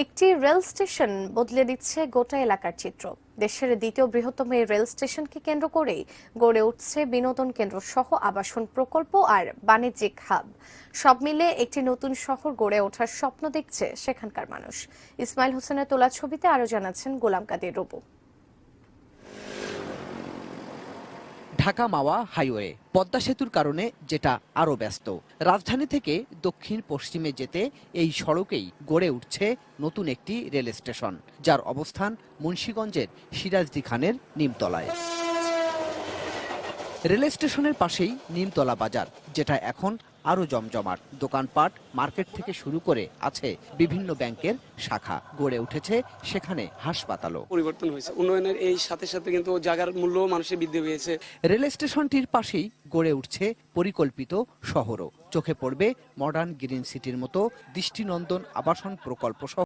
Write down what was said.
একটি rail station বদলে দিচ্ছে গোটা এলাকার চিত্র। দেশের দ্বিতীয় বৃহত্তম এই রেল স্টেশনকে কেন্দ্র করেই গড়ে উঠছে বিনোদন কেন্দ্র সহ আবাসন প্রকল্প আর বাণিজ্যিক হাব। সব মিলে একটি নতুন শহর গড়ে ওঠার স্বপ্ন দেখছে সেখানকার মানুষ। ইসমাইল হোসেনের তোলা ছবিতে আরো জানাচ্ছেন গোলাম কাদের রুবু। ঢাকা মাওয়া হাইওয়ে পদ্মা সেতুর কারণে যেটা আরো ব্যস্ত। রাজধানী থেকে দক্ষিণ পশ্চিমে যেতে এই সড়কেই গড়ে উঠছে নতুন একটি রেল স্টেশন, যার অবস্থান মুন্সিগঞ্জের সিরাজদি খানের নিমতলায়। রেল স্টেশনের পাশেই নিমতলা বাজার, যেটা এখন আরো জমজমাট। দোকানপাট, মার্কেট থেকে শুরু করে আছে বিভিন্ন ব্যাংকের শাখা। গড়ে উঠেছে সেখানে হাসপাতালও। পরিবর্তন হয়েছে, উন্নয়নের এই সাথে সাথে কিন্তু জায়গার মূল্য মানুষের বৃদ্ধি হয়েছে। রেল স্টেশনটির পাশেই গড়ে উঠছে পরিকল্পিত শহরও। চোখে পড়বে মডার্ন গ্রিন সিটির মতো দৃষ্টিনন্দন আবাসন প্রকল্প সহ